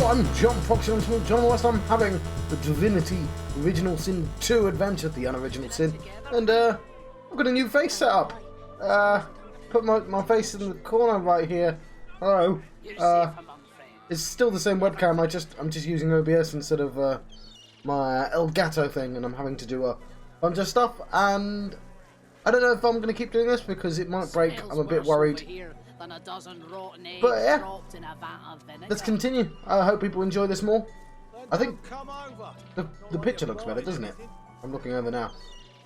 I'm John Fox and I'm John West. I'm having the Divinity Original Sin 2 adventure, the unoriginal sin, and I've got a new face set up. Put my face in the corner right here. Hello. It's still the same webcam. I'm just using OBS instead of my Elgato thing, and I'm having to do a bunch of stuff. And I don't know if I'm going to keep doing this because it might break. I'm a bit worried. But yeah, let's continue. I hope people enjoy this more. I think the picture looks better, doesn't it? I'm looking over now.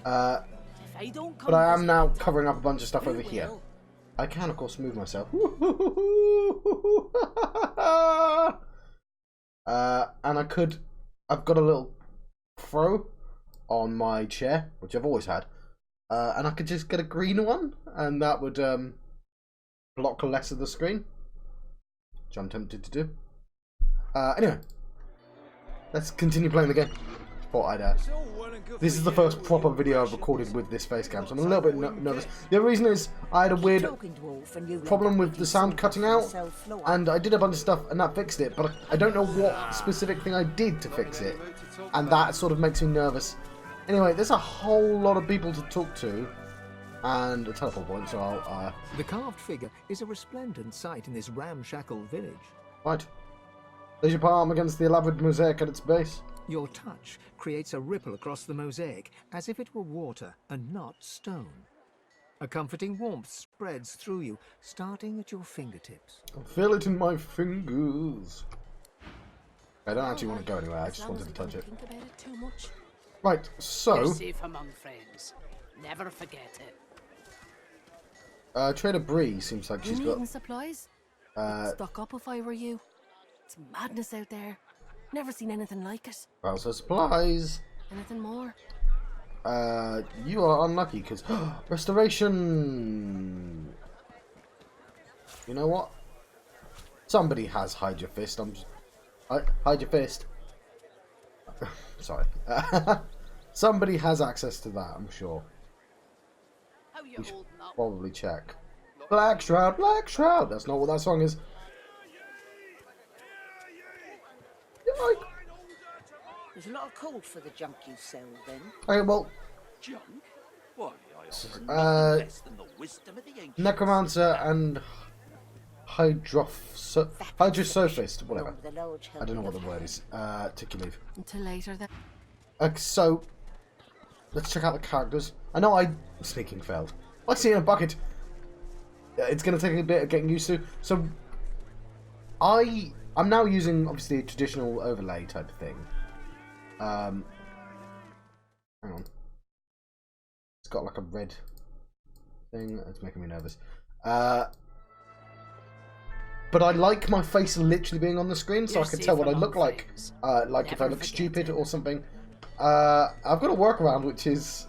But I am now covering up a bunch of stuff over here. I can, of course, move myself. And I've got a little throw on my chair, which I've always had. And I could just get a green one, and that would block less of the screen, which I'm tempted to do. Anyway, let's continue playing the game. This is the first proper video I've recorded with this face cam, so I'm a little bit nervous. The other reason is I had a weird problem with the sound cutting out, and I did a bunch of stuff and that fixed it, but I don't know what specific thing I did to fix it, and that sort of makes me nervous. Anyway, there's a whole lot of people to talk to, and a teleport point, so I'll... The carved figure is a resplendent sight in this ramshackle village. Right. There's your palm against the elaborate mosaic at its base. Your touch creates a ripple across the mosaic, as if it were water and not stone. A comforting warmth spreads through you, starting at your fingertips. I feel it in my fingers. I don't actually want to go anywhere, I just wanted to touch it. Right, so... You're safe among friends. Never forget it. Trader Bree seems like she's got... supplies? Stock up if I were you. It's madness out there. Never seen anything like it. Also supplies. Anything more? You are unlucky because... Restoration! You know what? Somebody has hide your fist. Hide your fist. Sorry. Somebody has access to that, I'm sure. We should probably check. Black Shroud, Black Shroud! That's not what that song is. There's a lot of call for the junk you sell, then. Okay, well... Junk? Why, I Necromancer and Hydrosophist, whatever. I don't know what the word is. Took your leave. Until later, then. So, let's check out the characters. I know I sneaking failed. Let's see in a bucket. It's going to take a bit of getting used to. So, I'm now using, obviously, a traditional overlay type of thing. Hang on. It's got like a red thing. It's making me nervous. But I like my face literally being on the screen, so I can tell what I look like. Like if I look stupid or something. I've got a workaround, which is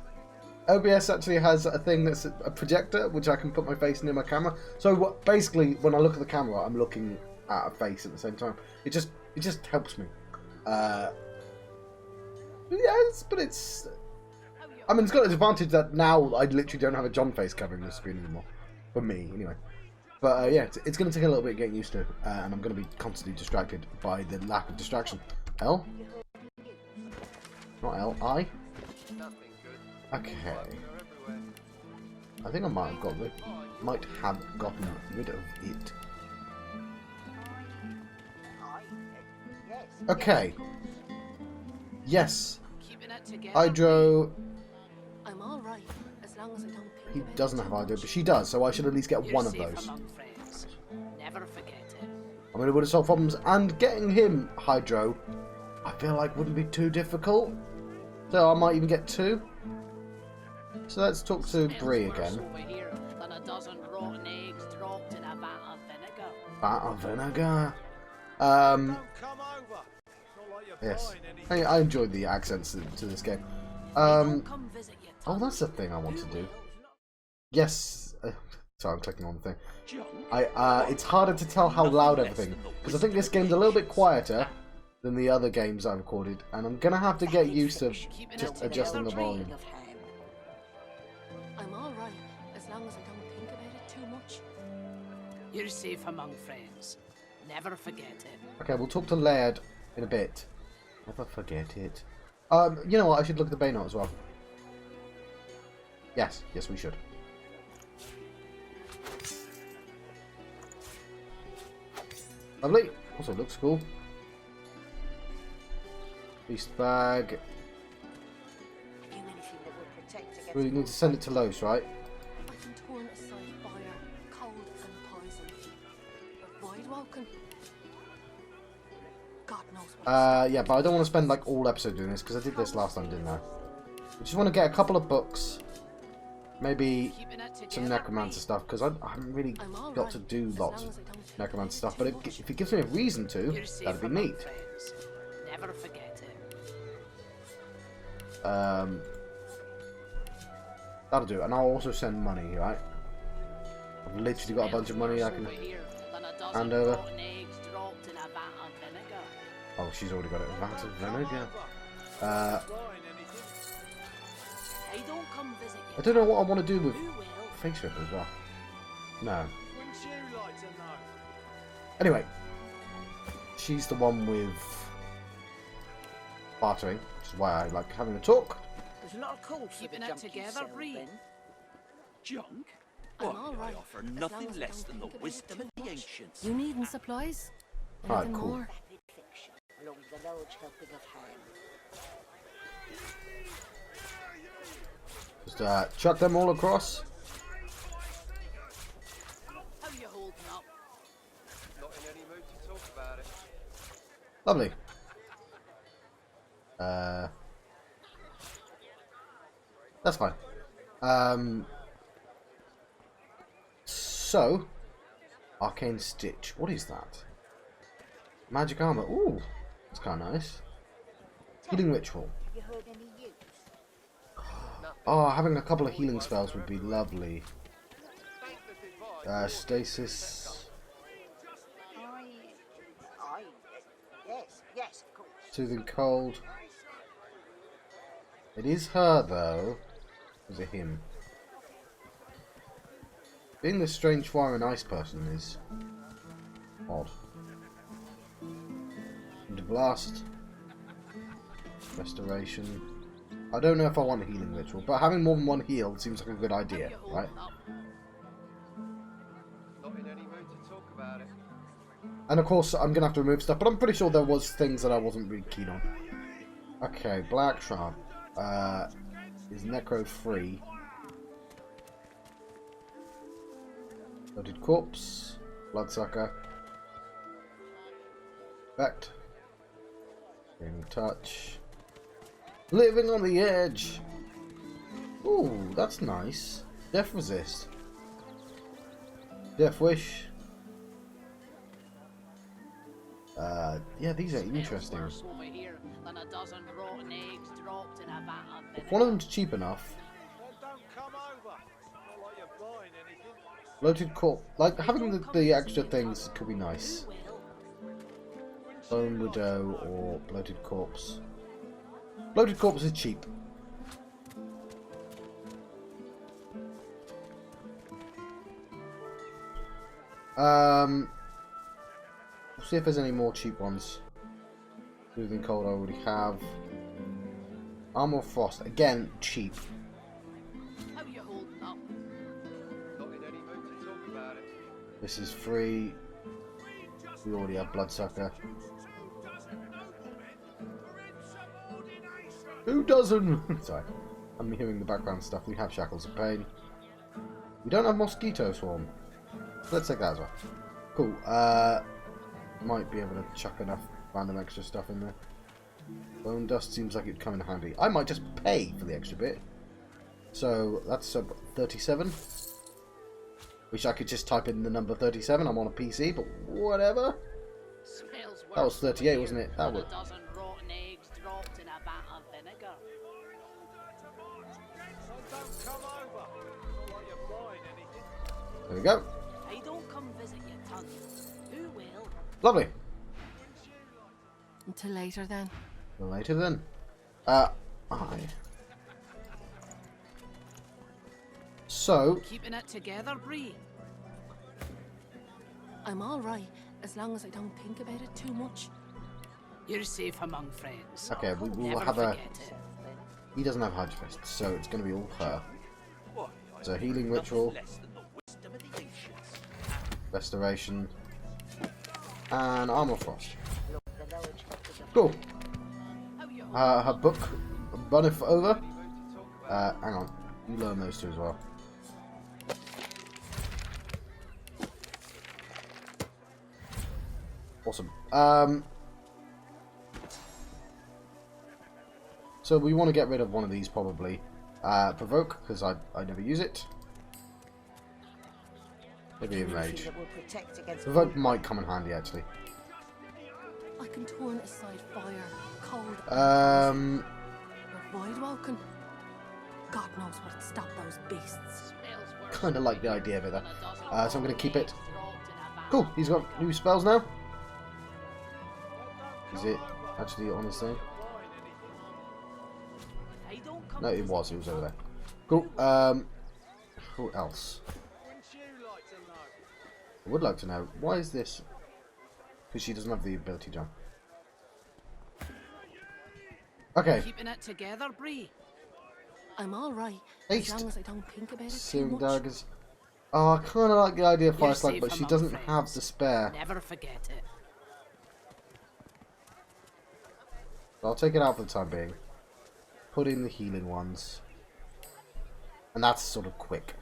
OBS actually has a thing that's a projector, which I can put my face near my camera. So basically, when I look at the camera, I'm looking at a face at the same time. It just helps me. Yes, but it's... I mean, it's got an advantage that now I literally don't have a John face covering the screen anymore. For me, anyway. But yeah, it's going to take a little bit getting used to, and I'm going to be constantly distracted by the lack of distraction. L? Not L, I? Okay. I think I might have gotten rid of it. Okay. Yes. Hydro. I'm all right as long as I don't think He doesn't have Hydro, but she does, so I should at least get one of those. Never forget it. I mean, it would have solved problems, and getting him Hydro, I feel like wouldn't be too difficult. So I might even get two. So let's talk to Bree again. Vat of vinegar. Yes. I enjoyed the accents to this game. Oh, that's the thing I want to do. Yes. Sorry, I'm clicking on the thing. It's harder to tell how loud everything, because I think this game's a little bit quieter than the other games I've recorded, and I'm gonna have to get used to just adjusting the volume. I'm all right as long as I don't think about it too much. You're safe among friends. Never forget it. Okay, we'll talk to Laird in a bit. Never forget it. You know what? I should look at the Bay Note as well. Yes, we should. Lovely. Also looks cool. Beast bag. We need to send it to Lowe's, right? I've been torn aside fire, cold and poison. Avoid walking. God knows what. Yeah, but I don't want to spend like all episode doing this because I did this last time, didn't I? I just want to get a couple of books, maybe some necromancer stuff because I haven't really got to do lots of necromancer stuff. But if it gives me a reason to, that'd be neat. Never forget it. That'll do. And I'll also send money, right? I've literally got a bunch of money I can hand over. Oh, she's already got it. A vat of vinegar. I don't know what I want to do with face rip as well. No. Anyway, she's the one with bartering, which is why I like having a talk. There's a lot of calls for Keeping the it junk you together, sell, Bree. Ben. Junk? I'm Why, all I right, offer as long nothing as I less don't than the think about wisdom it of the much. ancients. You needing supplies? Alright, Anything cool. more? Rapid fiction, along with a large helping of ham. Just chuck them all across. How you holding up? Not in any mood to talk about it. Lovely. That's fine. So, Arcane Stitch. What is that? Magic armor. Ooh, that's kind of nice. Healing ritual. Have you heard any use? Oh, having a couple of healing spells would be lovely. Stasis. Yes, of course. Soothing cold. It is her though. Or is it him? Being this strange fire and ice person is odd. Into blast. Restoration. I don't know if I want a healing ritual, but having more than one heal seems like a good idea, right? Not in any mood to talk about it. And of course, I'm gonna have to remove stuff, but I'm pretty sure there was things that I wasn't really keen on. Okay, Black Shroud is necro free. Loaded corpse, bloodsucker, effect, healing touch, living on the edge. Ooh, that's nice. Death resist, death wish. Yeah, these are interesting. If one of them's cheap enough. Bloated corpse, like having the extra things could be nice. Bone Widow or bloated corpse. Bloated corpse is cheap. We'll see if there's any more cheap ones. Soothing cold I already have. Armor of Frost, again cheap. How you holding up? Not in any mood to talk about it. This is free. We already have Bloodsucker. Who doesn't? Sorry, I'm hearing the background stuff. We have Shackles of Pain. We don't have Mosquito Swarm. Let's take that as well. Cool. Might be able to chuck enough random extra stuff in there. Bone Dust seems like it'd come in handy. I might just pay for the extra bit. So that's sub 37. Wish I could just type in the number 37. I'm on a PC, but whatever. That was 38, wasn't it? That was. There we go. I don't come visit your ton. Who will? Lovely. Until later then. Later then. Aye. So. Keeping it together, Bree. I'm all right, as long as I don't think about it too much. You're safe among friends. Okay, we will Never have a... forget it. He doesn't have Hydro Fist, so it's going to be all her. Why, So healing ritual, less than the wisdom of the ancients. restoration, and armor frost. Look, the lower chapters are Cool. How you hold Her book, runneth over. Hang on, you learn those two as well. Awesome. So we want to get rid of one of these probably. Provoke, because I never use it. Maybe anything Enrage. that will protect against Provoke might come in handy actually. I can turn aside fire, cold, Um, or void woken. God knows what'd stop those beasts. smells worse kind of like the idea of it there. than a dozen So I'm going to keep it. dropped in a van. Cool, he's got new spells now. Is it actually on his thing? They don't come No, it visit was you, over there. Tom. Cool, who else? I would like to know, why is this? Because she doesn't have the ability jump. Okay, Keeping it together, Bree. I'm alright, Haste. as long as I don't think about it too Searing much. daggers. Oh, I kind of like the idea of Fire You're Slug, safe but she among doesn't friends. have the spare. Never forget it. I'll take it out for the time being. Put in the healing ones. And that's sort of quick.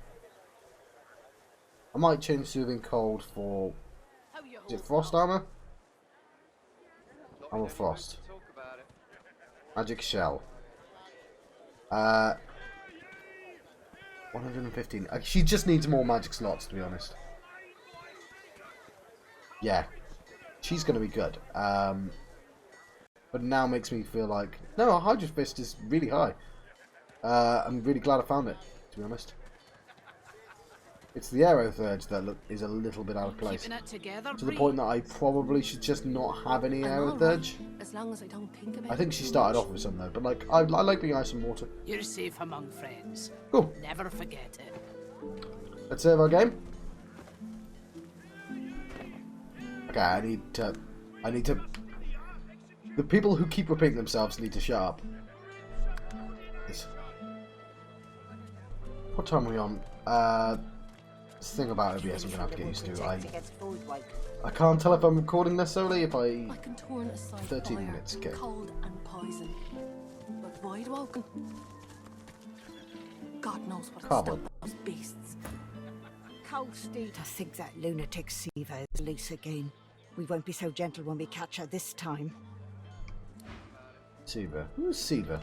I might change Soothing Cold for... How you Is it hold Frost up. Armor? Not I'm in a any Frost. mood to talk about it. Magic Shell. 115. She just needs more magic slots, to be honest. Yeah. She's going to be good. But now makes me feel like... No, Hydro Fist is really high. I'm really glad I found it, to be honest. It's the Aero Thurge that is a little bit out of place. Keeping it together, To the Bree. point that I probably should just not have any I'm Aero alright, Thurge. as long as I don't think about I it think she too started much. off with some though, but like I like being ice and water. You're safe among friends. Cool. Never forget it. Let's save our game. Okay, I need to. The people who keep repeating themselves need to shut up. What time are we on? This thing about OBS I'm gonna have to get used to. I can't tell if I'm recording necessarily if I. I can turn aside 13 fire, minutes, okay. cold and poison. But void woken. God knows what Carbon. stop those beasts. Cold Steve, I think that lunatic Siva is loose again. We won't be so gentle when we catch her this time. Siva. Who's Siva?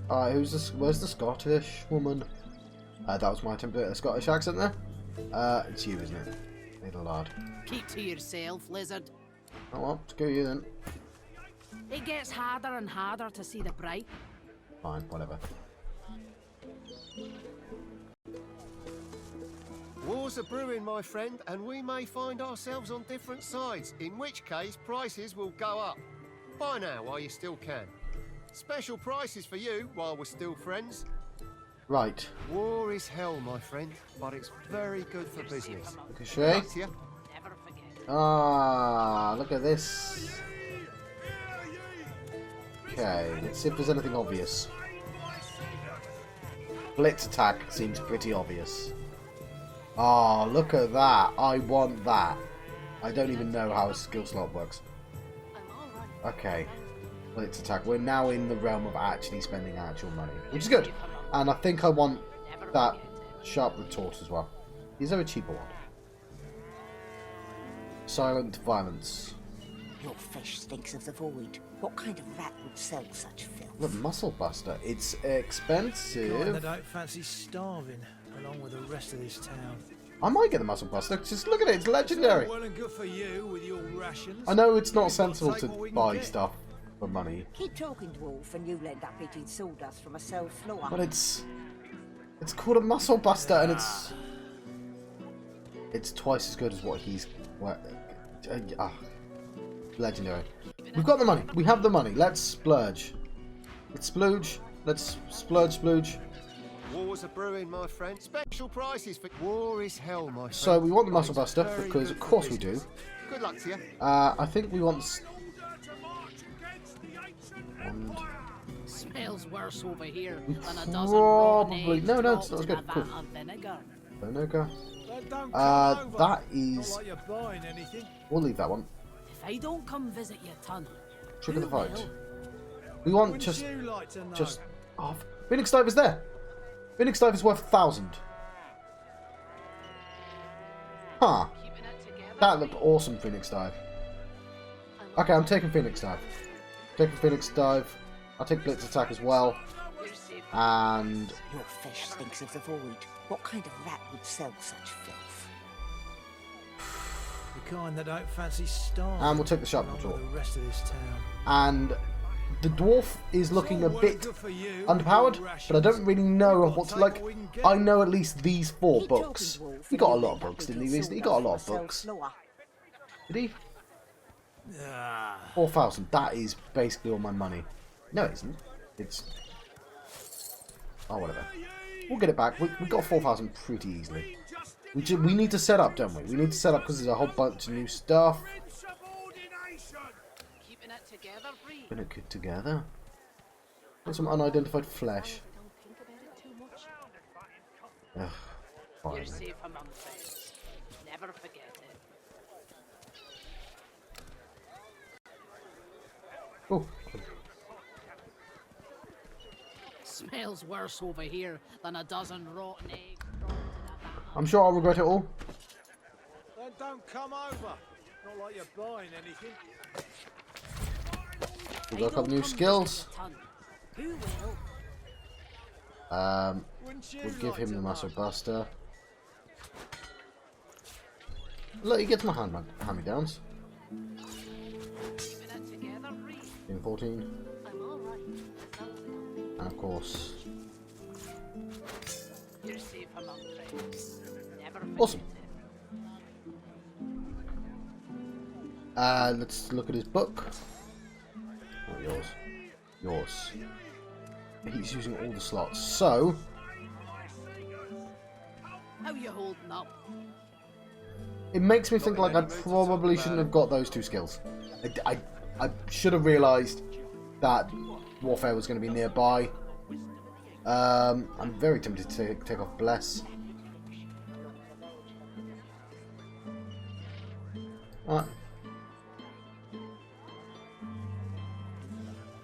Who's this? Where's the Scottish woman? That was my attempt at a Scottish accent there. It's you, isn't it? Little lad. Keep to yourself, lizard. Oh well, screw you then. It gets harder and harder to see the bright. Fine, whatever. Wars are brewing, my friend, and we may find ourselves on different sides, in which case prices will go up. Buy now while you still can. Special prices for you while we're still friends. Right. War is hell, my friend, but it's very good for business. Ricochet. Luck to you. Never forget it. Ah, look at this. Okay, let's see if there's anything obvious. Blitz attack seems pretty obvious. Ah, look at that. I want that. I don't even know how a skill slot works. I'm alright. Okay. Blitz attack. We're now in the realm of actually spending actual money, which is good. And I think I want Never that forget it. sharp retort as well. Is there a cheaper one? Silent violence. Your fish stinks of the void. What kind of rat would sell such filth? The muscle buster. It's God, I expensive. don't fancy starving along with the rest of this town. I might get the muscle buster. Just look at it. It's legendary. Well and good for you with your rations. I know it's not We've got to sensible take to what we can buy get. stuff for money, Keep talking, dwarf, and you'll end up eating sawdust from a cell floor. but it's called a muscle buster, and it's twice as good as what he's. Legendary. We've got the money. We have the money. Let's splurge. Let's splooge. Let's splurge, splooge. War Wars are brewing, my friend. Special prices for war is hell, my friend. So we want the muscle buster because, of course, we do. Good luck to you. I think we want. Smells worse over here We than a dozen rotten probably eggs no, it's dropped not in good. a Cool. vat of vinegar. Vinegar. Don't come over. That is. Not like you're buying anything. We'll leave that one. If I don't come visit your tunnel, Trigger the who fight. will? We want Wouldn't just. you like to know? Just. Oh, Phoenix Dive is there! Phoenix Dive is worth 1,000. Huh. Keeping it together. That looked awesome, Phoenix Dive. Okay, I'm taking Phoenix Dive. Taking Phoenix Dive. I'll take Blitz Attack as well. You're safe. And. Your fish stinks of the void. What kind of rat would sell such filth? The kind that don't fancy starving. And we'll take the sharp along control. with the rest of this town. And the dwarf is looking a It's all bit good for you, underpowered, your but I don't rations. really know We've got what to to take like. what we can get. I know at least these 4 Keep books. talking, Wolf, He and got a you'll lot end of up books, with didn't he? your Recently, he sword got a lot off of yourself books. slower. Did he? Ah. 4,000. That is basically all my money. No, it isn't. It's. Oh, whatever. We'll get it back. We got 4,000 pretty easily. We need to set up, don't we? We need to set up because there's a whole bunch of new stuff. Keeping it together, Bree. Gonna get together. Got some unidentified flesh. Don't think about it too much. Ugh, You're fine. safe among friends. Never forget it. Oh, Smells worse over here than a dozen rotten eggs dropped in a vat. I'm sure I'll regret it all. Then don't come over. Not like you're buying anything. We've got a couple new skills. Who will? Wouldn't you We'll give like him to the know? muscle buster. Look, he gets my hand-me-downs. Keeping it together, Bree. In 14. I'm alright. And of course. You're safe among friends. Never forget Awesome. it. Let's look at his book. Oh, yours. Yours. He's using all the slots. So, How you holding up? it makes me think like I probably shouldn't have got those 2 skills. I should have realised that warfare was going to be nearby. I'm very tempted to take off Bless. Alright.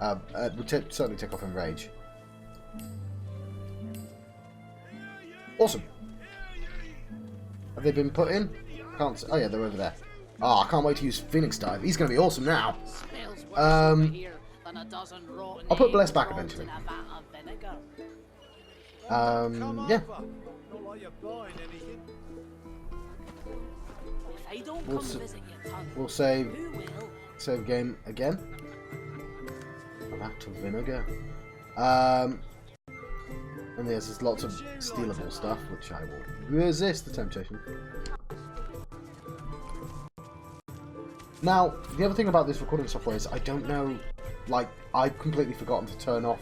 We'll certainly take off Enrage. Awesome. Have they been put in? Can't see. Oh yeah, they're over there. Oh, I can't wait to use Phoenix Dive. He's going to be awesome now. Smells worse over here than a dozen rotten I'll put eggs Bless back dropped eventually. in a vat of vinegar. Come Yeah. over. Not like you're buying anything. If I don't We'll come s- visit your tunnel, We'll save who will? save game again. A vat of vinegar. And there's lots of stealable stuff, which I will resist the temptation. Now, the other thing about this recording software is I don't know, like, I've completely forgotten to turn off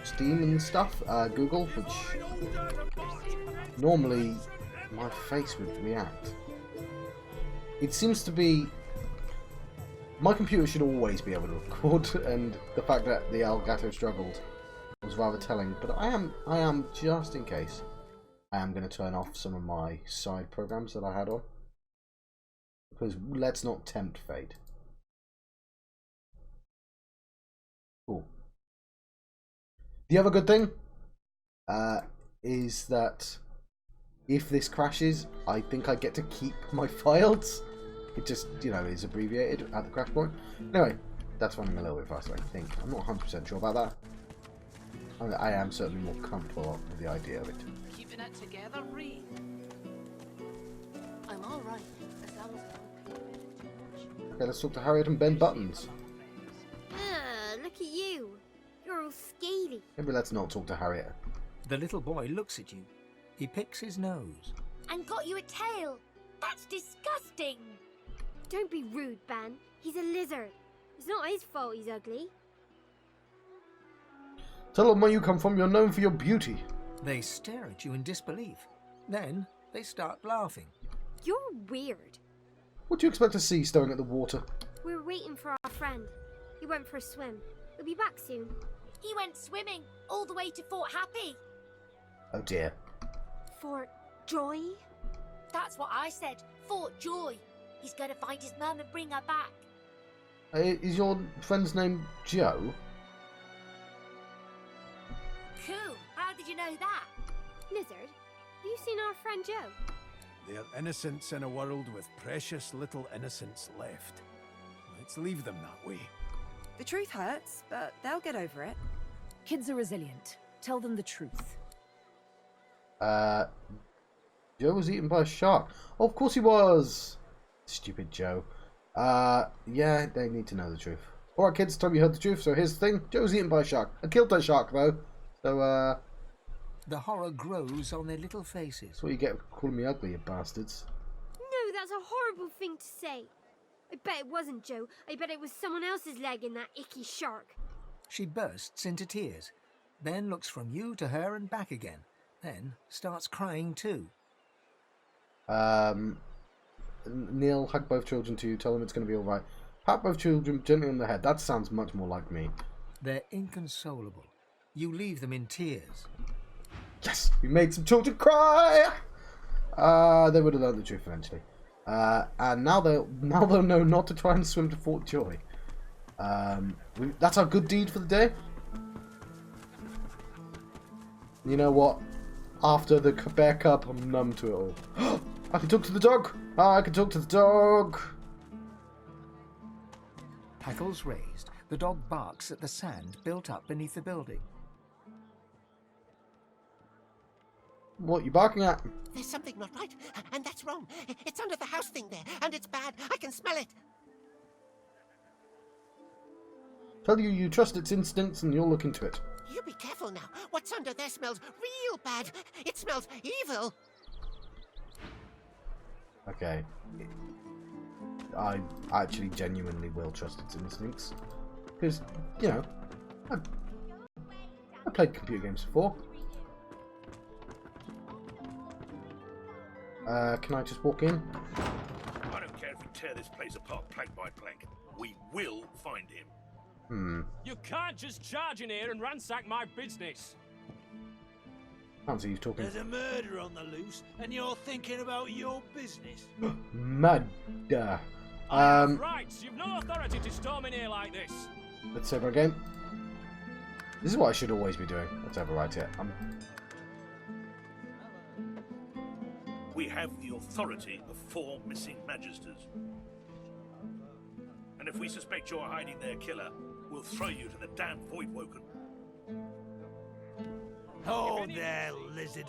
Steam and stuff, Google, which normally my face would react. It seems to be... My computer should always be able to record, and the fact that the Elgato struggled was rather telling, but I am, just in case, I am going to turn off some of my side programs that I had on. Because let's not tempt fate. Cool. The other good thing is that if this crashes, I think I get to keep my files. It just, you know, is abbreviated at the crash point. Anyway, that's running a little bit faster, I think. I'm not 100% sure about that. I am certainly more comfortable with the idea of it. Keeping it together, Bree. I'm alright. As long as I don't think about it too much. Okay, let's talk to Harriet and Ben Buttons. Look at you. You're all scaly. Maybe let's not talk to Harriet. The little boy looks at you. He picks his nose. And got you a tail. That's disgusting. Don't be rude, Ben. He's a lizard. It's not his fault he's ugly. Tell them where you come from. You're known for your beauty. They stare at you in disbelief. Then they start laughing. You're weird. What do you expect to see staring at the water? We're waiting for our friend. He went for a swim. He'll be back soon. He went swimming all the way to Fort Happy. Oh dear. Fort Joy? That's what I said. Fort Joy. He's going to find his mum and bring her back. Is your friend's name Joe? Cool. How did you know that? Lizard, have you seen our friend Joe? They're innocents in a world with precious little innocence left. Let's leave them that way. The truth hurts, but they'll get over it. Kids are resilient. Tell them the truth. Joe was eaten by a shark. Oh, of course he was. Stupid Joe. Yeah, they need to know the truth. Alright kids, time you heard the truth, so here's the thing. Joe was eaten by a shark. I killed that shark though. So, The horror grows on their little faces. that's what you get for calling me ugly, you bastards. No, that's a horrible thing to say. I bet it wasn't Joe. I bet it was someone else's leg in that icky shark. She bursts into tears, then looks from you to her and back again, then starts crying too. Neil, hug both children to you. Tell them it's going to be alright. Pat both children gently on the head. That sounds much more like me. They're inconsolable. You leave them in tears. Yes! We made some children cry! They would have learned the truth eventually. And now they'll know not to try and swim to Fort Joy. That's our good deed for the day. You know what? After the bear cup, I'm numb to it all. I can talk to the dog! I can talk to the dog! Hackles raised, the dog barks at the sand built up beneath the building. What are you barking at? There's something not right, and that's wrong. It's under the house thing there, and it's bad. I can smell it. Tell you you trust its instincts and you'll look into it. You be careful now. What's under there smells real bad. It smells evil. Okay. I actually genuinely will trust its instincts. Because, you know, I played computer games before. Can I just walk in? I don't care if we tear this place apart plank by plank. We will find him. You can't just charge in here and ransack my business. Can't see you talking. There's a murder on the loose, and you're thinking about your business. Mad. I have rights. You've no authority to storm in here like this. Let's over again. This is what I should always be doing. Let's overwrite it. We have the authority of 4 missing magisters. And if we suspect you're hiding their killer, we'll throw you to the damned Voidwoken. Oh, there, lizard.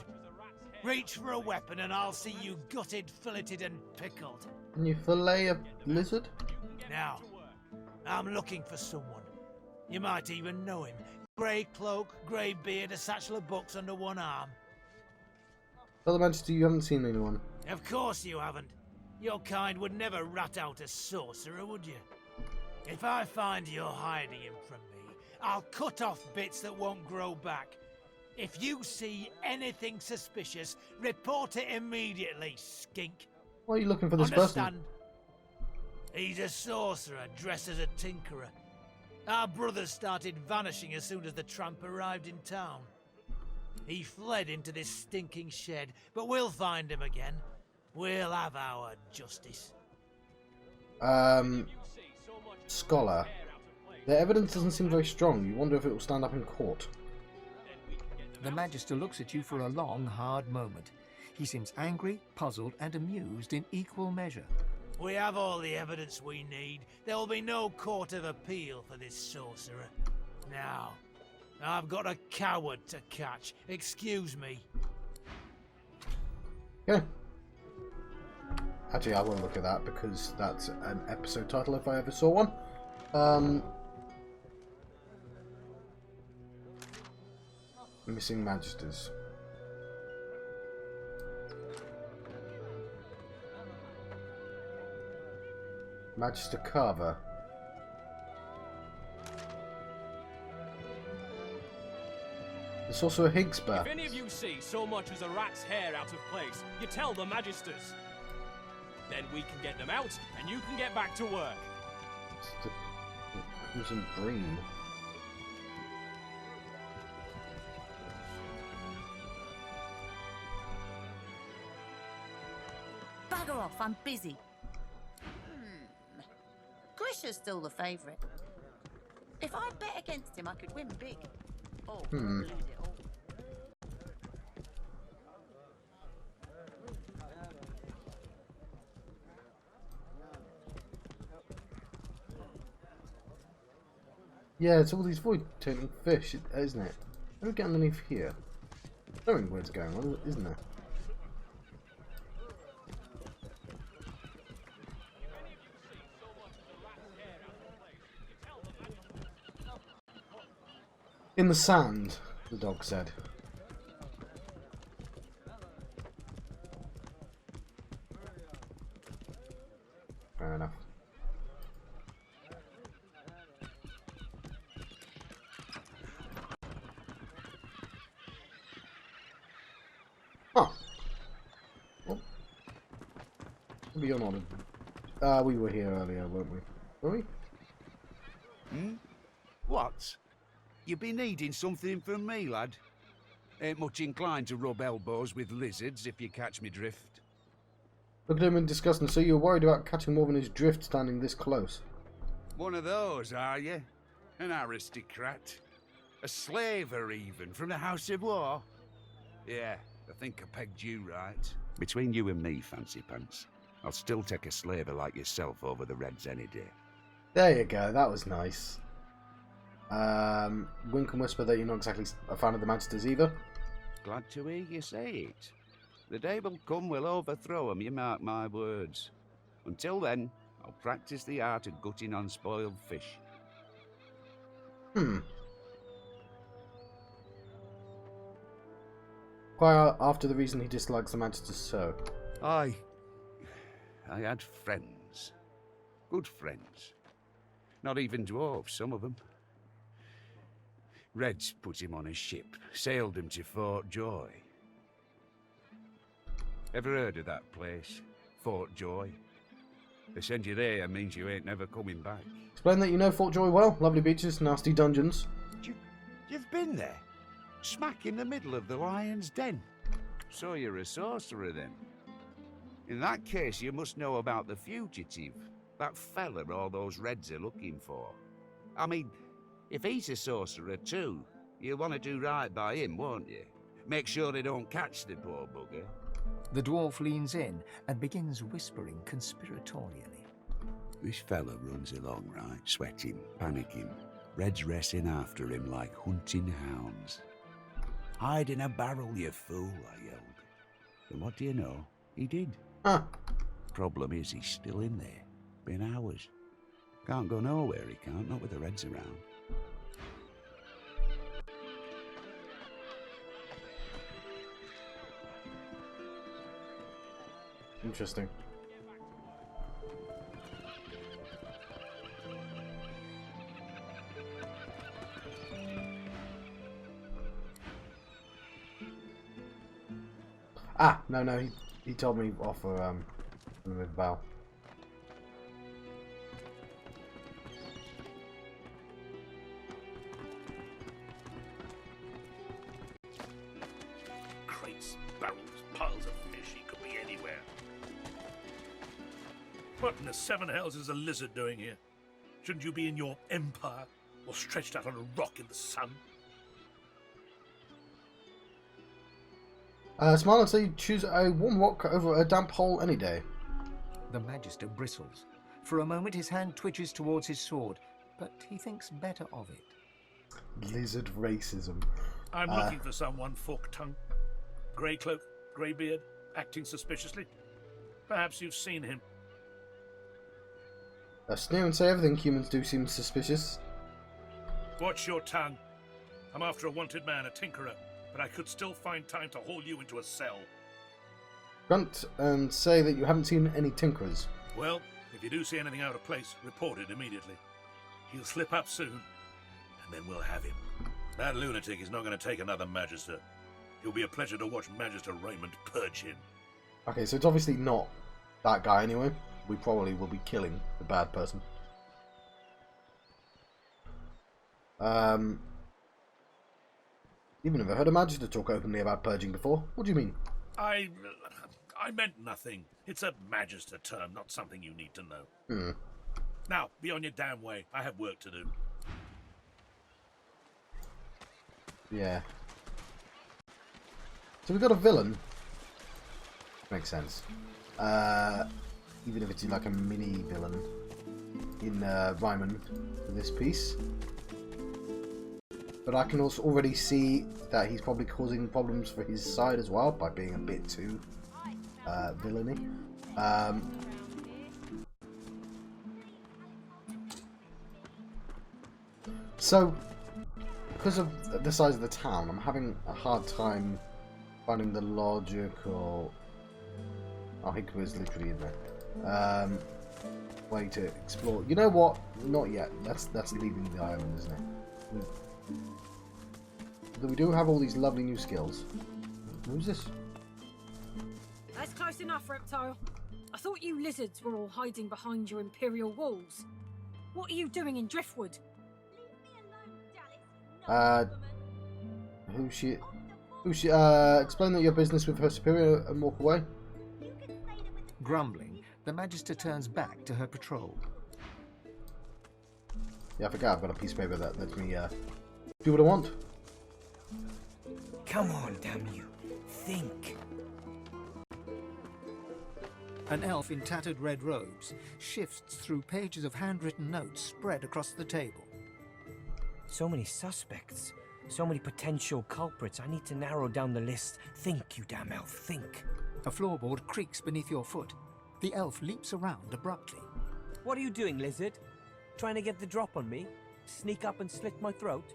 Reach for a weapon and I'll see you gutted, filleted and pickled. Can you fillet a lizard? Now, I'm looking for someone. You might even know him. Grey cloak, grey beard, a satchel of books under one arm. Tell the Majesty you haven't seen anyone. Of course you haven't. Your kind would never rat out a sorcerer, would you? If I find you're hiding him from me, I'll cut off bits that won't grow back. If you see anything suspicious, report it immediately, skink. Why are you looking for this Understand? person? He's a sorcerer dressed as a tinkerer. Our brothers started vanishing as soon as the tramp arrived in town. He fled into this stinking shed, but we'll find him again. We'll have our justice. Scholar. The evidence doesn't seem very strong. You wonder if it will stand up in court. The Magister looks at you for a long, hard moment. He seems angry, puzzled, and amused in equal measure. We have all the evidence we need. There will be no court of appeal for this sorcerer. Now, I've got a coward to catch. Excuse me. Okay. Actually, I won't look at that because that's an episode title if I ever saw one. Missing Magisters. Magister Carver. It's also a Higgsburg. If any of you see so much as a rat's hair out of place, you tell the magisters. Then we can get them out, and you can get back to work. Crimson Dream. Bugger off, I'm busy. Grisha's still the favourite. If I bet against him, I could win big. Oh, lose it all. Yeah, it's all these void-turning fish, isn't it? Let me get underneath here. Something weird's going on, isn't there? In the sand, the dog said. Fair enough. Oh. Well, maybe you're not. We were here earlier, weren't we? Were we? Hmm? What? You be needing something from me, lad? Ain't much inclined to rub elbows with lizards, if you catch me drift. Look at him in disgust, and so you're worried about catching more than his drift standing this close. One of those, are you? An aristocrat? A slaver, even, from the House of War? Yeah, I think I pegged you right. Between you and me, Fancy Pants, I'll still take a slaver like yourself over the Reds any day. There you go, that was nice. Wink and whisper that you're not exactly a fan of the Magisters either. Glad to hear you say it. The day will come we'll overthrow 'em, you mark my words. Until then, I'll practice the art of gutting unspoiled fish. Quite after the reason he dislikes the Magisters so. I had friends. Good friends. Not even dwarves, some of them. Reds put him on a ship, sailed him to Fort Joy. Ever heard of that place? Fort Joy? They send you there means you ain't never coming back. Explain that you know Fort Joy well. Lovely beaches, nasty dungeons. You've been there? Smack in the middle of the lion's den. So you're a sorcerer then? In that case, you must know about the fugitive. That fella all those Reds are looking for. I mean, if he's a sorcerer too, you'll want to do right by him, won't you? Make sure they don't catch the poor bugger. The dwarf leans in and begins whispering conspiratorially. This fella runs along, right, sweating, panicking. Reds racing after him like hunting hounds. Hide in a barrel, you fool, I yelled. And what do you know? He did. Problem is, he's still in there. Been hours. Can't go nowhere, he can't, not with the Reds around. Interesting. No, he told me off for with Val. Crates, barrels, piles of fish. He could be anywhere. What in the seven hells is a lizard doing here? Shouldn't you be in your empire or stretched out on a rock in the sun? Smile and say you choose a warm rock over a damp hole any day. The Magister bristles. For a moment his hand twitches towards his sword, but he thinks better of it. Lizard racism. I'm looking for someone fork-tongued. Grey cloak, grey beard, acting suspiciously. Perhaps you've seen him. Sneer and say everything humans do seems suspicious. Watch your tongue. I'm after a wanted man, a tinkerer, but I could still find time to haul you into a cell. Grunt and say that you haven't seen any tinkerers. Well, if you do see anything out of place, report it immediately. He'll slip up soon, and then we'll have him. That lunatic is not going to take another Magister. It'll be a pleasure to watch Magister Raymond purge him. Okay, so it's obviously not that guy anyway. We probably will be killing the bad person. You've never heard a Magister talk openly about purging before. What do you mean? I meant nothing. It's a Magister term, not something you need to know. Hmm. Now, be on your damn way. I have work to do. Yeah. So we've got a villain. Makes sense. Even if it's like a mini villain in Ryman for this piece. But I can also already see that he's probably causing problems for his side as well by being a bit too villainy. So, because of the size of the town, I'm having a hard time finding the logical... Oh, Higba is literally in there. Way to explore. You know what? Not yet. That's leaving the island, isn't it? We do have all these lovely new skills. Who's this? That's close enough, Reptile. I thought you lizards were all hiding behind your Imperial walls. What are you doing in Driftwood? Who's she? Explain that your business with her superior and walk away. Grumbling, the Magister turns back to her patrol. Yeah, I forgot I've got a piece of paper that lets me do what I want. Come on, damn you. Think. An elf in tattered red robes shifts through pages of handwritten notes spread across the table. So many suspects. So many potential culprits. I need to narrow down the list. Think, you damn elf, think. A floorboard creaks beneath your foot. The elf leaps around abruptly. What are you doing, lizard? Trying to get the drop on me? Sneak up and slit my throat?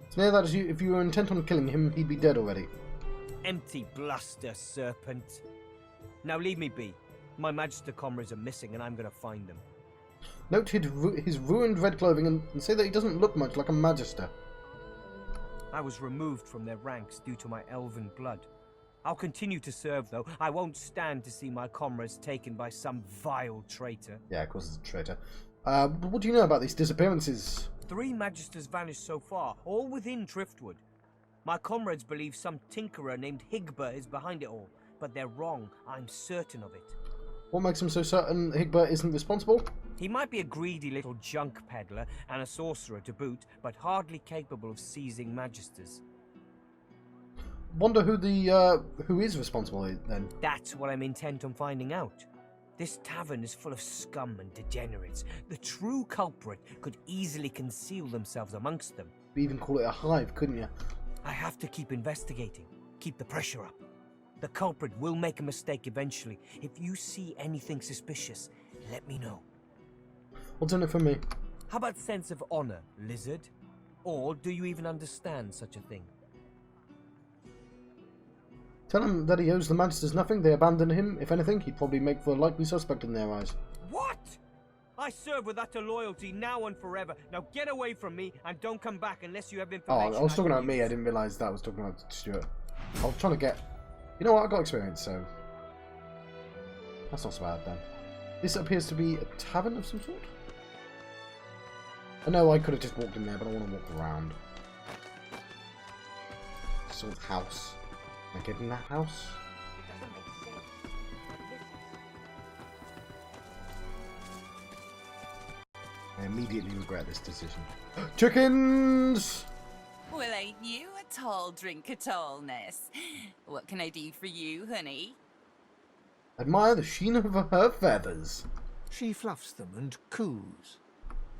It's near that if you were intent on killing him, he'd be dead already. Empty bluster, serpent. Now leave me be. My Magister comrades are missing and I'm going to find them. Note his ruined red clothing and say that he doesn't look much like a Magister. I was removed from their ranks due to my elven blood. I'll continue to serve, though. I won't stand to see my comrades taken by some vile traitor. Yeah, of course it's a traitor. But what do you know about these disappearances? 3 Magisters vanished so far, all within Driftwood. My comrades believe some tinkerer named Higba is behind it all, but they're wrong. I'm certain of it. What makes him so certain Higba isn't responsible? He might be a greedy little junk peddler and a sorcerer to boot, but hardly capable of seizing Magisters. Wonder who is responsible then? That's what I'm intent on finding out. This tavern is full of scum and degenerates. The true culprit could easily conceal themselves amongst them. You even call it a hive, couldn't you? I have to keep investigating, keep the pressure up. The culprit will make a mistake eventually. If you see anything suspicious, let me know. What's in it for me? How about sense of honor, lizard? Or do you even understand such a thing? Tell him that he owes the Magisters nothing. They abandoned him. If anything, he'd probably make for a likely suspect in their eyes. What? I serve with utter loyalty now and forever. Now get away from me and don't come back unless you have information. Oh, I was talking about me. I didn't realise that I was talking about Stuart. I was trying to get... You know what? I got experience, so... That's not so bad, then. This appears to be a tavern of some sort? I know I could have just walked in there, but I want to walk around. Sort of house. Can I get in that house? I immediately regret this decision. Chickens! Well, ain't you a tall drink at all, Ness? What can I do for you, honey? Admire the sheen of her feathers. She fluffs them and coos.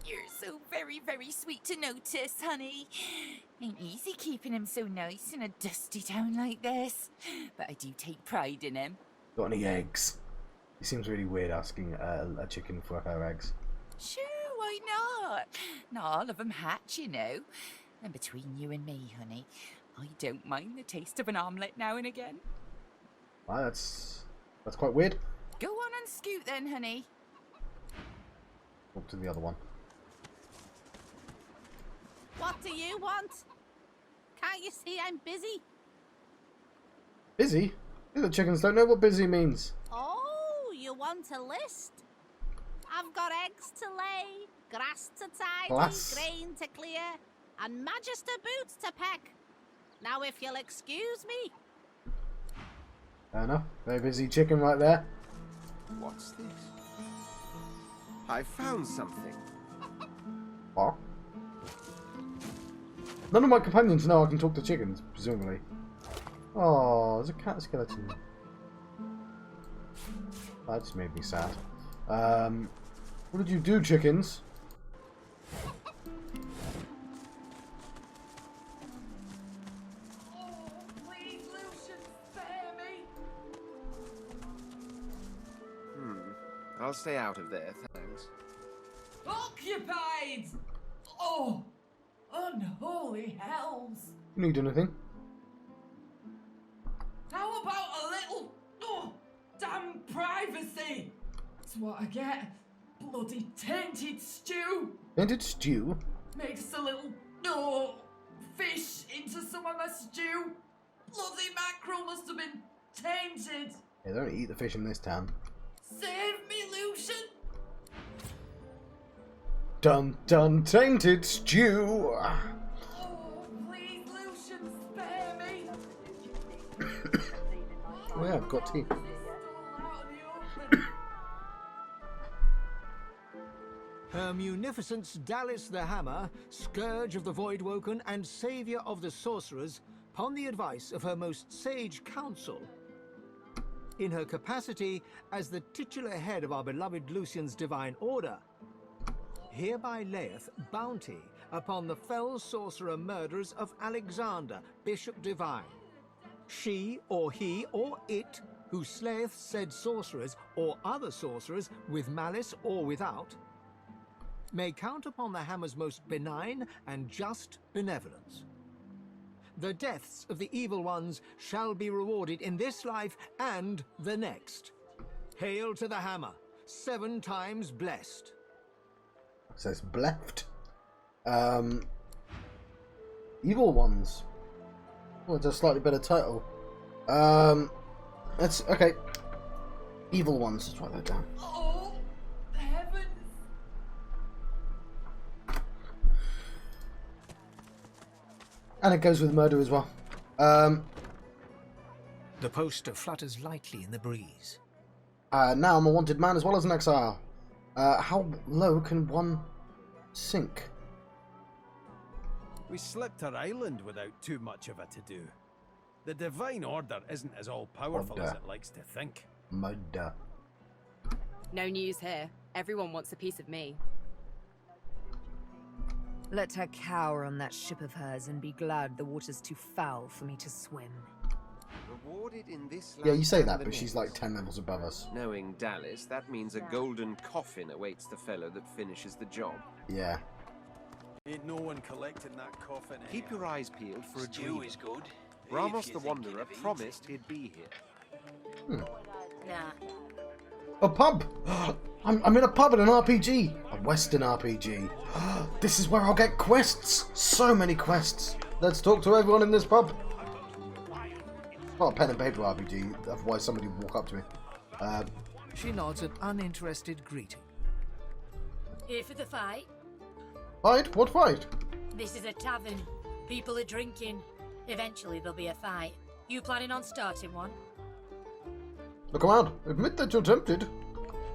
You're so very, very sweet to notice, honey. Ain't easy keeping him so nice in a dusty town like this. But I do take pride in him. Got any eggs? It seems really weird asking a chicken for her eggs. Sure, why not? Not all of them hatch, you know. And between you and me, honey, I don't mind the taste of an omelette now and again. Wow, that's quite weird. Go on and scoot then, honey. Walk to the other one. What do you want? Can't you see I'm busy? Busy? The chickens don't know what busy means. Oh, you want a list? I've got eggs to lay, grass to tidy, Glass. grain to clear, and magister boots to peck. Now if you'll excuse me. Fair enough. Very busy chicken right there. What's this? I found something. What? None of my companions know I can talk to chickens, presumably. Oh, there's a cat skeleton. That just made me sad. What did you do, chickens? Please, Lucian, spare me. I'll stay out of there, thanks. Occupied! Oh, unholy hells! Need anything? How about a little damn privacy? That's what I get. Bloody tainted stew. Tainted stew? Mixed a little fish into some of my stew. Bloody mackerel must have been tainted. Yeah, they don't eat the fish in this town. Save me, Lucian. Dun dun, tainted stew. Oh, please, Lucian, spare me. Oh yeah, I've got tea. Her Munificence Dallis the Hammer, Scourge of the Voidwoken and Saviour of the Sorcerers, upon the advice of her most sage council, in her capacity as the titular head of our beloved Lucian's divine order, hereby layeth bounty upon the fell sorcerer murderers of Alexander, Bishop Divine. She, or he, or it, who slayeth said sorcerers or other sorcerers with malice or without, may count upon the hammer's most benign and just benevolence. The deaths of the evil ones shall be rewarded in this life and the next. Hail to the hammer, 7 times blessed. It says bleft. Evil ones. Oh, it's a slightly better title. That's okay. Evil ones. Let's write that down. Oh, heavens. And it goes with murder as well. The poster flutters lightly in the breeze. Now I'm a wanted man as well as an exile. How low can one sink? We slipped our island without too much of a to-do. The Divine Order isn't as all-powerful as it likes to think. Murder. No news here. Everyone wants a piece of me. Let her cower on that ship of hers and be glad the water's too foul for me to swim. Rewarded in this Yeah, you say land that, and the but she's next. like 10 levels above us. Knowing Dallas, that means a golden coffin awaits the fellow that finishes the job. Yeah. Ain't no one collecting that coffin. Keep your eyes peeled for a Stew dream. is good. Ramos If the you think Wanderer you've eaten. promised he'd be here. Nah. A pub! I'm in a pub in an RPG! A Western RPG. This is where I'll get quests! So many quests! Let's talk to everyone in this pub! Not a pen and paper RPG, otherwise somebody would walk up to me. She nods an uninterested greeting. Here for the fight? Fight? What fight? This is a tavern. People are drinking. Eventually there'll be a fight. You planning on starting one? Look around. Admit that you're tempted.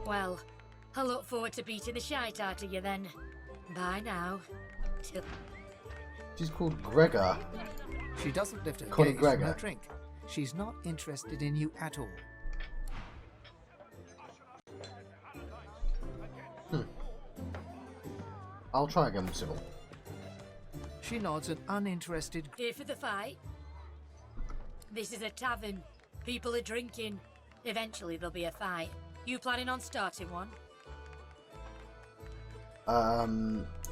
Well, I look forward to beating the shite out of you then. Bye now. Till... She's called Gregor. She doesn't lift her Connie gaze from her Gregor. drink. She's not interested in you at all. I'll try again with civil. She nods an uninterested. Here for the fight? This is a tavern. People are drinking. Eventually there'll be a fight. You planning on starting one?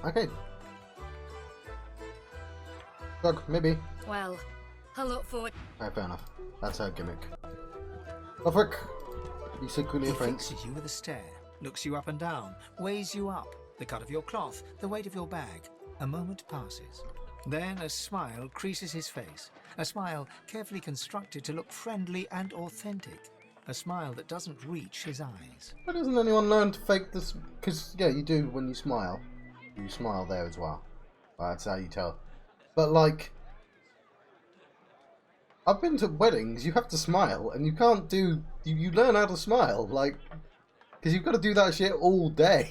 Okay. Look, maybe. Well, I look forward... Alright, fair enough. That's her gimmick. Lothric, you secretly a He prince. fixes you with a stare, looks you up and down, weighs you up, the cut of your cloth, the weight of your bag. A moment passes. Then a smile creases his face. A smile carefully constructed to look friendly and authentic. A smile that doesn't reach his eyes. Why doesn't anyone learn to fake this? Because, yeah, you do when you smile. You smile there as well. That's how you tell. But, like, I've been to weddings, you have to smile, and you can't do... You learn how to smile, like... Because you've got to do that shit all day.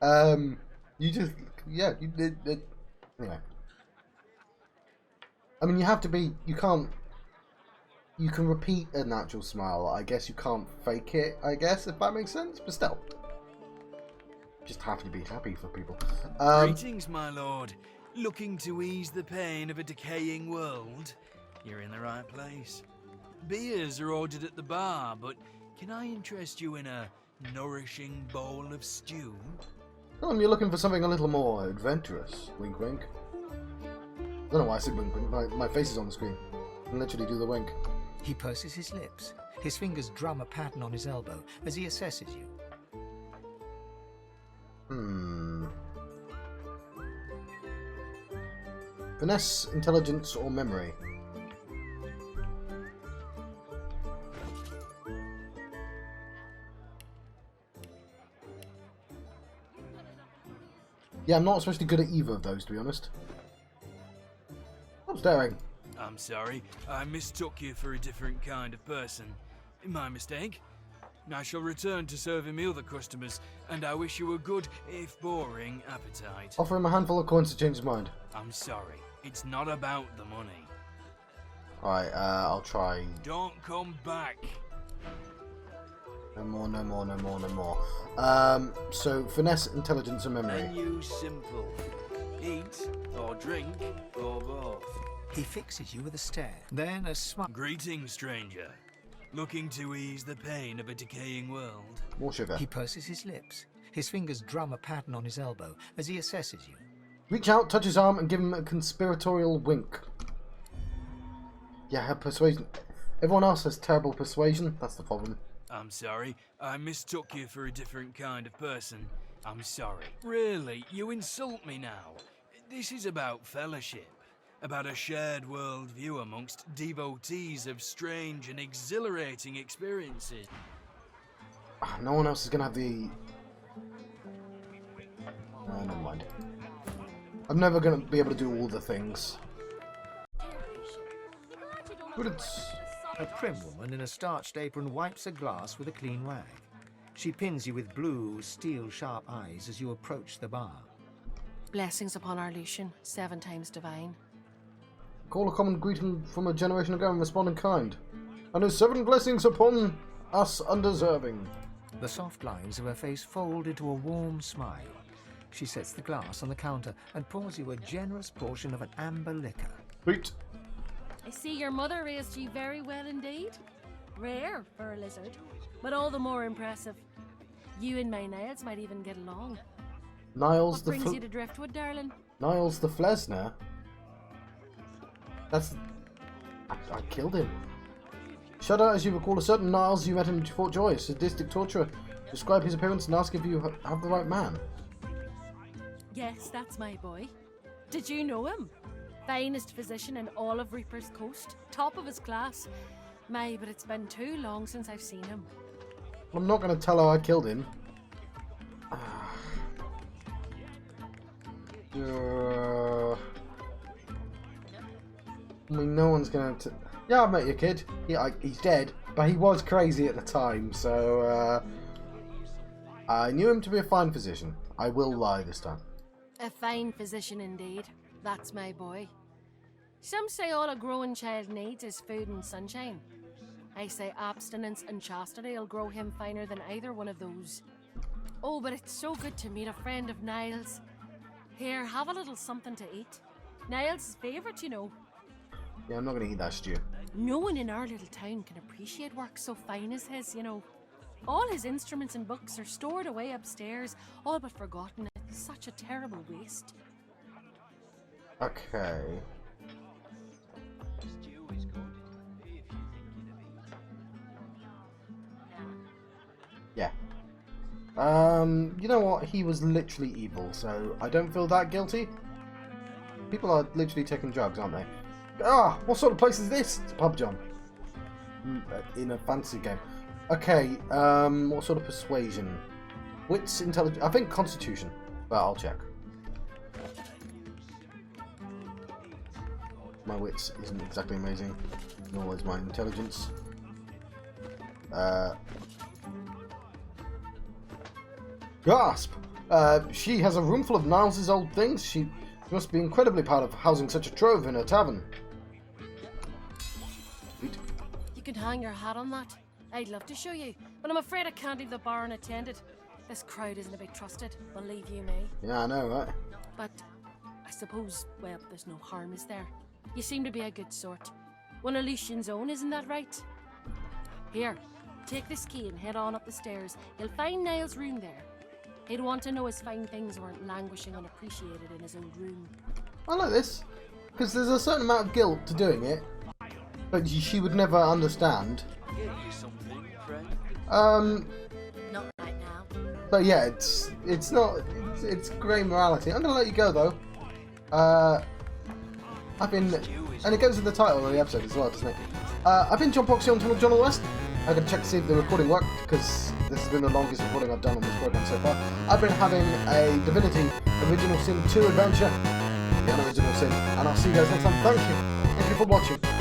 You just... Yeah, anyway. I mean, you have to be... You can't... You can repeat a natural smile. I guess you can't fake it, I guess, if that makes sense. But still. Just have to be happy for people. Greetings, my lord. Looking to ease the pain of a decaying world? You're in the right place. Beers are ordered at the bar, but can I interest you in a nourishing bowl of stew? You're looking for something a little more adventurous. Wink, wink. I don't know why I said wink, wink. My face is on the screen. I can literally do the wink. He purses his lips. His fingers drum a pattern on his elbow as he assesses you. Finesse, intelligence, or memory? Yeah, I'm not especially good at either of those, to be honest. I'm staring. I'm sorry, I mistook you for a different kind of person. My mistake. I shall return to serving me other customers, and I wish you a good, if boring, appetite. Offer him a handful of coins to change his mind. I'm sorry, it's not about the money. Alright, I'll try. Don't come back. No more, no more, no more, no more. So, finesse, intelligence, and memory. Menu simple. Eat, or drink, or both. He fixes you with a stare. Then a smile. Greetings, stranger. Looking to ease the pain of a decaying world? More sugar. He purses his lips. His fingers drum a pattern on his elbow as he assesses you. Reach out, touch his arm, and give him a conspiratorial wink. Yeah, have persuasion. Everyone else has terrible persuasion. That's the problem. I'm sorry, I mistook you for a different kind of person. I'm sorry. Really, you insult me now. This is about fellowship. About a shared worldview amongst devotees of strange and exhilarating experiences. No one else is going to have the... never mind. I'm never going to be able to do all the things. But it's... A prim woman in a starched apron wipes a glass with a clean rag. She pins you with blue, steel-sharp eyes as you approach the bar. Blessings upon our Lucian, 7 times divine. Call a common greeting from a generation ago and respond in kind. And his 7 blessings upon us undeserving. The soft lines of her face fold into a warm smile. She sets the glass on the counter and pours you a generous portion of an amber liquor. Sweet. I see your mother raised you very well indeed. Rare for a lizard, but all the more impressive. You and my Niles might even get along. Niles what the brings you to Driftwood, darling? Niles the Flesner? That's... I killed him. Shudder as you recall a certain Niles you met in Fort Joy, sadistic torturer. Describe his appearance and ask if you have the right man. Yes, that's my boy. Did you know him? Finest physician in all of Reaper's Coast. Top of his class. My, but it's been too long since I've seen him. I'm not going to tell her I killed him. I mean, no one's going to... Yeah, I met your kid. He's dead, but he was crazy at the time, so... I knew him to be a fine physician. I will lie this time. A fine physician indeed. That's my boy. Some say all a growing child needs is food and sunshine. I say abstinence and chastity will grow him finer than either one of those. Oh, but it's so good to meet a friend of Niles. Here, have a little something to eat. Niles' favourite, you know. Yeah, I'm not going to eat that stew. No one in our little town can appreciate work so fine as his, you know. All his instruments and books are stored away upstairs, all but forgotten. It's such a terrible waste. Okay. Yeah. You know what? He was literally evil, so I don't feel that guilty. People are literally taking drugs, aren't they? Ah, what sort of place is this? It's a pub, John. In a fantasy game. Okay, what sort of persuasion? Wits, intelligence... I think constitution, but I'll check. My wits isn't exactly amazing, nor is my intelligence. Gasp! She has a room full of Niles' old things. She must be incredibly proud of housing such a trove in her tavern. Sweet. You can hang your hat on that. I'd love to show you, but I'm afraid I can't leave the bar unattended. This crowd isn't to be trusted, believe you me. Yeah, I know, right? But I suppose, well, there's no harm, is there? You seem to be a good sort. One of Lucian's own, isn't that right? Here, take this key and head on up the stairs. You'll find Niles' room there. He'd want to know his fine things weren't languishing unappreciated in his old room. I like this, because there's a certain amount of guilt to doing it, but she would never understand. Get you something, friend? Not right now. But yeah, it's not, it's grey morality. I'm gonna let you go though. I've been, and it goes with the title of the episode as well, doesn't it? I've been John Proxy on Tunnel John West. I'm going to check to see if the recording worked, because this has been the longest recording I've done on this program so far. I've been having a Divinity Original Sin 2 adventure, the unoriginal sin, and I'll see you guys next time. Thank you for watching.